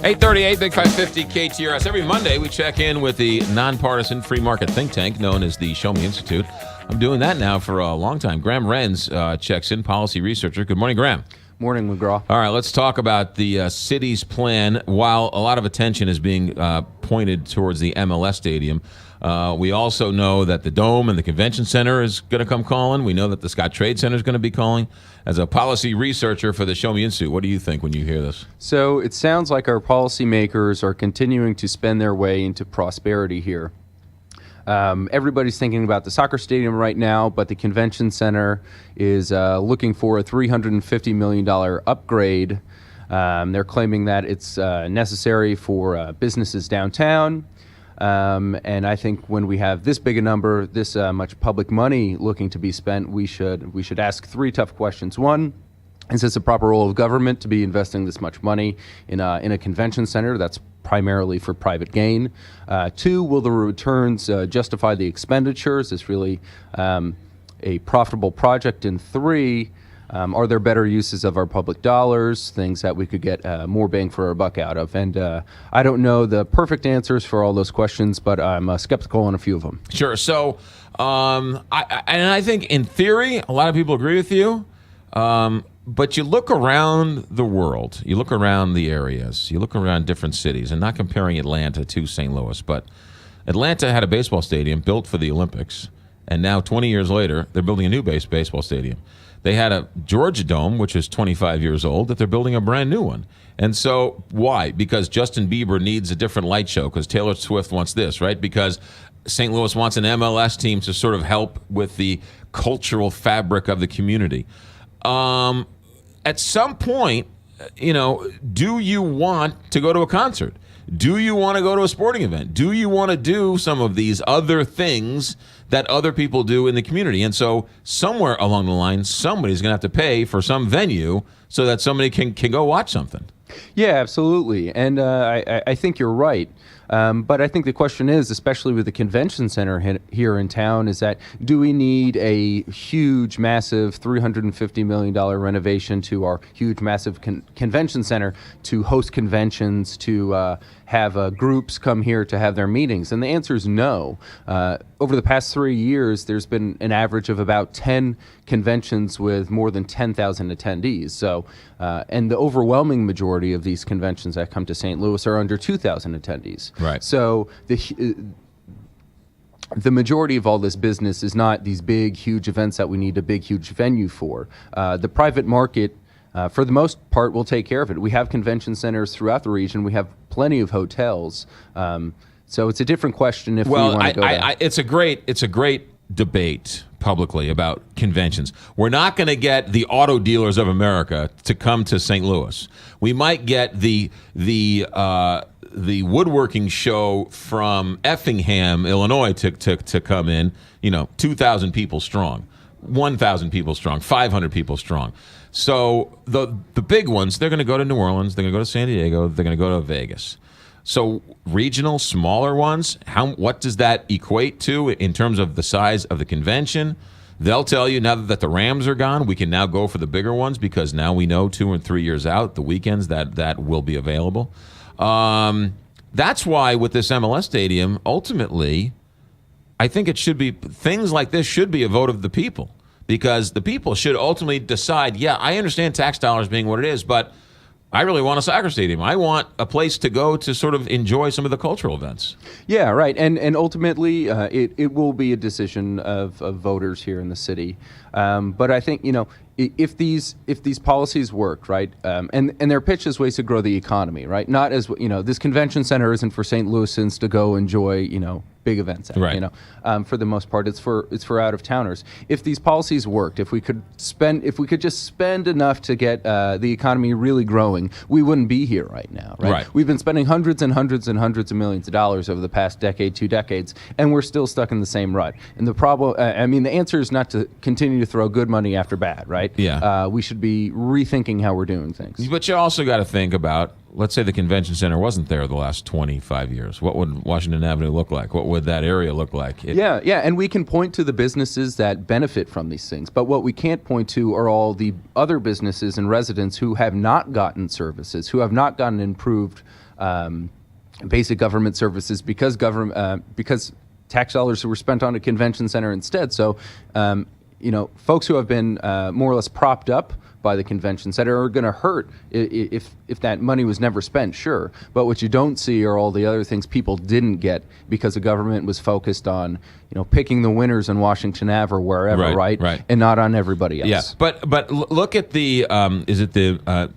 838, Big 550 KTRS. Every Monday, we check in with the nonpartisan free market think tank known as the Show Me Institute. I'm doing that now for a long time. Graham Renz checks in, policy researcher. Good morning, Graham. Morning, McGraw. All right, let's talk about the city's plan. While a lot of attention is being pointed towards the MLS stadium, we also know that the Dome and the Convention Center is going to come calling. We know that the Scott Trade Center is going to be calling. As a policy researcher for the Show Me Institute, what do you think when you hear this? So it sounds like our policymakers are continuing to spend their way into prosperity here. Everybody's thinking about the soccer stadium right now, but the Convention Center is looking for a $350 million upgrade. They're claiming that it's necessary for businesses downtown. And I think when we have this big a number, this much public money looking to be spent, we should ask three tough questions. One, is this a proper role of government to be investing this much money in a convention center that's primarily for private gain? Two, will the returns justify the expenditures? Is this really a profitable project? And three, are there better uses of our public dollars, things that we could get more bang for our buck out of? And I don't know the perfect answers for all those questions, but I'm skeptical on a few of them. Sure. So I think in theory, a lot of people agree with you. But you look around the world, you look around the areas, you look around different cities, and not comparing Atlanta to St. Louis, but Atlanta had a baseball stadium built for the Olympics, and now 20 years later, they're building a new baseball stadium. They had a Georgia Dome, which is 25 years old, that they're building a brand new one. And so why? Because Justin Bieber needs a different light show, because Taylor Swift wants this, right? Because St. Louis wants an MLS team to sort of help with the cultural fabric of the community. At some point, do you want to go to a concert? Do you want to go to a sporting event? Do you want to do some of these other things that other people do in the community? And so somewhere along the line, somebody's going to have to pay for some venue so that somebody can go watch something. Yeah, absolutely. And I think you're right. But I think the question is, especially with the convention center here in town, is that do we need a huge, massive $350 million renovation to our huge, massive convention center to host conventions, to have groups come here to have their meetings? And the answer is no. Over the past 3 years, there's been an average of about 10 conventions with more than 10,000 attendees. So, and the overwhelming majority of these conventions that come to St. Louis are under 2,000 attendees. Right. So the majority of all this business is not these big, huge events that we need a big, huge venue for. The private market, for the most part, will take care of it. We have convention centers throughout the region. We have plenty of hotels. So it's a different question if we want to go there. It's a great debate publicly about conventions. We're not going to get the auto dealers of America to come to St. Louis. We might get the woodworking show from Effingham, Illinois, to come in. 2,000 people strong, 1,000 people strong, 500 people strong. So the big ones, they're going to go to New Orleans, they're going to go to San Diego, they're going to go to Vegas. So regional, smaller ones, what does that equate to in terms of the size of the convention? They'll tell you now that the Rams are gone, we can now go for the bigger ones because now we know 2 and 3 years out, the weekends that will be available. That's why with this MLS stadium, ultimately, I think it should be, things like this should be a vote of the people, because the people should ultimately decide, yeah, I understand tax dollars being what it is, but I really want a soccer stadium. I want a place to go to sort of enjoy some of the cultural events. Yeah, right. And ultimately, it will be a decision of voters here in the city. But I think, if these policies work, right, and their pitch is ways to grow the economy, right? Not as, this convention center isn't for St. Louisans to go enjoy, big events at, right. For the most part, it's for out of towners. If these policies worked, if we could just spend enough to get the economy really growing, we wouldn't be here right now, right? We've been spending hundreds and hundreds and hundreds of millions of dollars over the past decade, 2 decades, and we're still stuck in the same rut. And the problem, the answer is not to continue to throw good money after bad, right? Yeah. We should be rethinking how we're doing things. But you also got to think about let's say the convention center wasn't there the last 25 years. What would Washington Avenue look like? What would that area look like? Yeah, and we can point to the businesses that benefit from these things, but what we can't point to are all the other businesses and residents who have not gotten services, who have not gotten improved basic government services because tax dollars were spent on a convention center instead. So, folks who have been more or less propped up by the convention center are going to hurt if that money was never spent, sure. But what you don't see are all the other things people didn't get because the government was focused on, picking the winners on Washington Ave or wherever, right? And not on everybody else. Yeah, but look at the is it the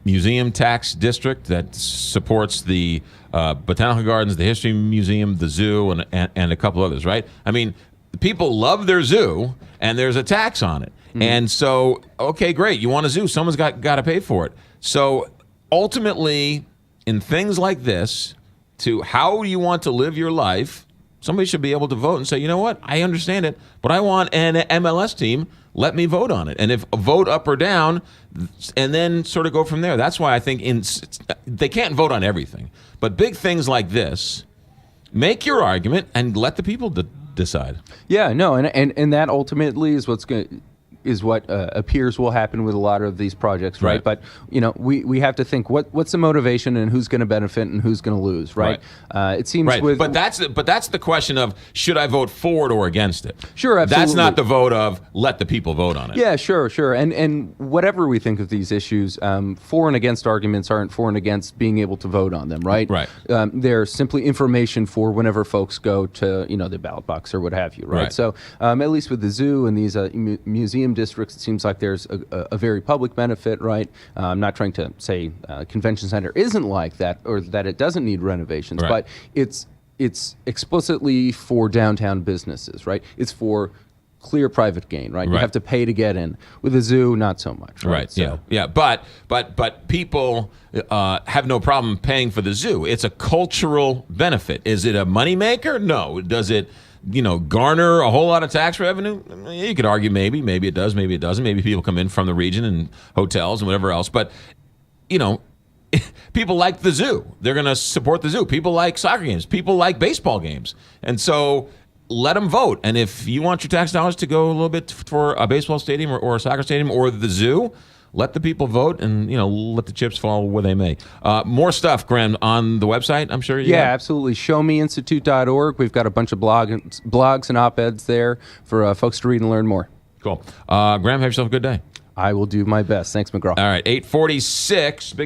museum tax district that supports the Botanical Gardens, the History Museum, the zoo, and a couple others, right? I mean, people love their zoo, and there's a tax on it. And so, okay, great. You want a zoo. Someone's got to pay for it. So ultimately, in things like this, to how you want to live your life, somebody should be able to vote and say, you know what, I understand it, but I want an MLS team. Let me vote on it. And if a vote up or down, and then sort of go from there. That's why I think they can't vote on everything. But big things like this, make your argument and let the people decide. Yeah, no, and that ultimately is what appears will happen with a lot of these projects, right? But we have to think what's the motivation and who's going to benefit and who's going to lose, right? It seems but that's the question of should I vote for it or against it? Sure, absolutely. That's not the vote of let the people vote on it. Yeah, sure, and whatever we think of these issues, for and against arguments aren't for and against being able to vote on them, right? Right. They're simply information for whenever folks go to the ballot box or what have you, right? So at least with the zoo and these museum districts, it seems like there's a very public benefit, right? I'm not trying to say convention center isn't like that or that it doesn't need renovations, but it's explicitly for downtown businesses, right? It's for clear private gain, right? You have to pay to get in. With a zoo, not so much, right? So. Yeah. But people have no problem paying for the zoo. It's a cultural benefit. Is it a moneymaker? No. Does it garner a whole lot of tax revenue? You could argue maybe it does, maybe it doesn't. Maybe people come in from the region and hotels and whatever else. But, people like the zoo. They're going to support the zoo. People like soccer games. People like baseball games. And so let them vote. And if you want your tax dollars to go a little bit for a baseball stadium or a soccer stadium or the zoo, let the people vote and, let the chips fall where they may. More stuff, Graham, on the website, I'm sure you have. Absolutely. ShowMeInstitute.org. We've got a bunch of blogs and op-eds there for folks to read and learn more. Cool. Graham, have yourself a good day. I will do my best. Thanks, McGraw. All right, 8:46.